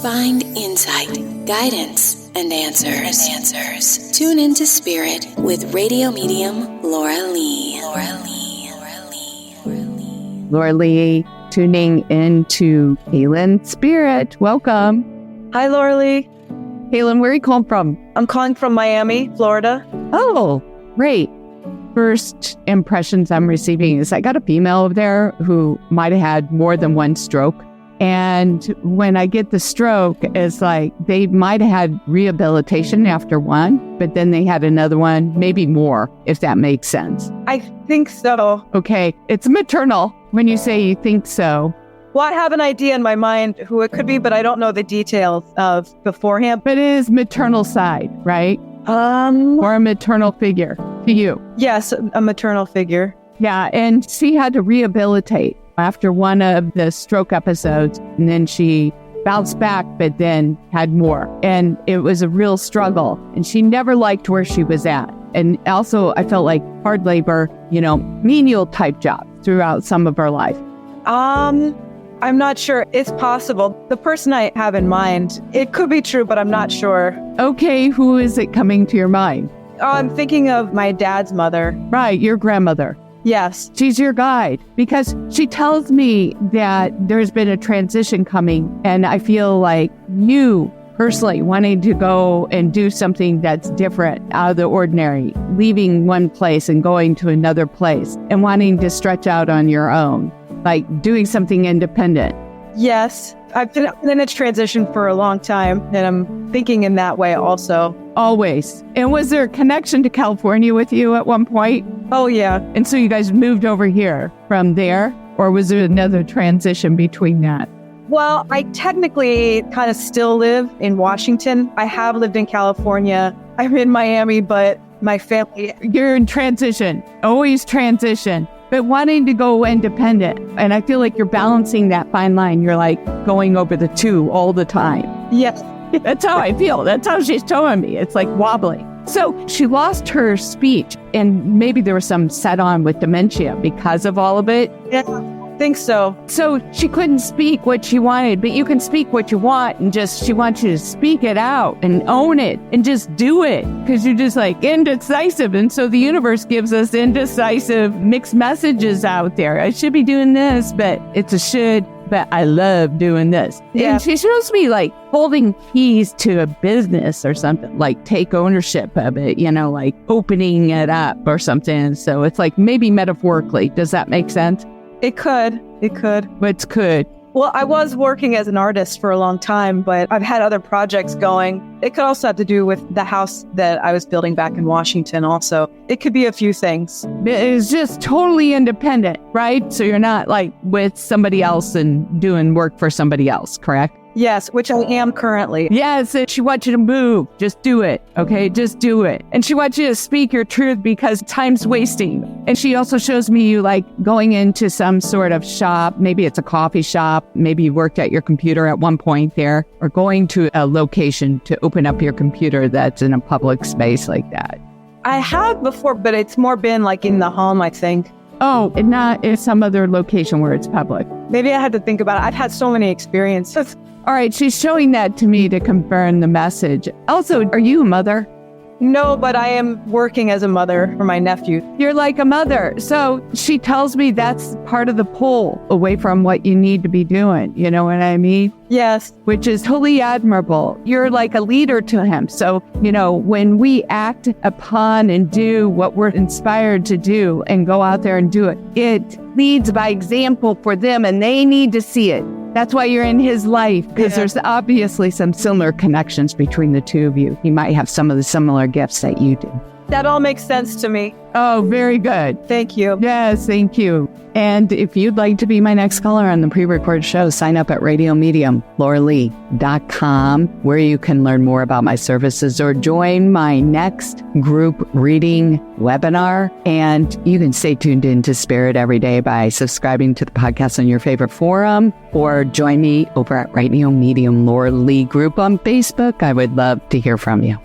Find insight, guidance, and answers. Tune into Spirit with radio medium Laura Lee. Laura Lee, tuning into Kaylin Spirit. Welcome. Hi, Laura Lee. Kaylin, where are you calling from? I'm calling from Miami, Florida. Oh, great. First impressions I'm receiving is I got a female over there who might have had more than one stroke. And when I get the stroke, it's like they might have had rehabilitation after one, but then they had another one, maybe more, if that makes sense. I think so. Okay, it's maternal when you say you think so. Well, I have an idea in my mind who it could be, but I don't know the details of beforehand. But it is maternal side, right? Or a maternal figure to you. Yes, a maternal figure. Yeah, and she had to rehabilitate after one of the stroke episodes, and then she bounced back, but then had more. And it was a real struggle, and she never liked where she was at. And also, I felt like hard labor, menial type jobs throughout some of her life. I'm not sure. It's possible. The person I have in mind, it could be true, but I'm not sure. Okay, who is it coming to your mind? I'm thinking of my dad's mother. Right, your grandmother. Yes. She's your guide because she tells me that there's been a transition coming, and I feel like you personally wanting to go and do something that's different, out of the ordinary, leaving one place and going to another place and wanting to stretch out on your own, like doing something independent. Yes. I've been in a transition for a long time, and I'm thinking in that way also. Always. And was there a connection to California with you at one point? Oh, yeah. And so you guys moved over here from there, or was there another transition between that? Well, I technically kind of still live in Washington. I have lived in California. I'm in Miami, but my family... You're in transition, always transition, but wanting to go independent. And I feel like you're balancing that fine line. You're like going over the two all the time. Yes. That's how I feel. That's how she's telling me. It's like wobbling. So she lost her speech, and maybe there was some set on with dementia because of all of it. Yeah, I think so. So she couldn't speak what she wanted, but you can speak what you want, and she wants you to speak it out and own it and just do it because you're just like indecisive. And so the universe gives us indecisive mixed messages out there. I should be doing this, but it's a should. But I love doing this. Yeah. And she shows me like holding keys to a business or something, like take ownership of it, like opening it up or something. So it's like maybe metaphorically. Does that make sense? It could. What's could? Well, I was working as an artist for a long time, but I've had other projects going. It could also have to do with the house that I was building back in Washington also. It could be a few things. It's just totally independent, right? So you're not like with somebody else and doing work for somebody else, correct? Yes, which I am currently. Yes, and she wants you to move. Just do it, okay? Just do it. And she wants you to speak your truth because time's wasting. And she also shows me you like going into some sort of shop. Maybe it's a coffee shop. Maybe you worked at your computer at one point there, or going to a location to open up your computer that's in a public space like that. I have before, but it's more been like in the home, I think. Oh, and not in some other location where it's public. Maybe I had to think about it. I've had so many experiences. All right, she's showing that to me to confirm the message. Also, are you a mother? No, but I am working as a mother for my nephew. You're like a mother. So she tells me that's part of the pull away from what you need to be doing. You know what I mean? Yes. Which is totally admirable. You're like a leader to him. So, when we act upon and do what we're inspired to do and go out there and do it, it leads by example for them, and they need to see it. That's why you're in his life, because there's obviously some similar connections between the two of you. He might have some of the similar gifts that you do. That all makes sense to me. Oh, very good. Thank you. Yes, thank you. And if you'd like to be my next caller on the pre-recorded show, sign up at radiomediumlauralee.com, where you can learn more about my services or join my next group reading webinar. And you can stay tuned into Spirit every day by subscribing to the podcast on your favorite forum, or join me over at Radio Medium Laura Lee group on Facebook. I would love to hear from you.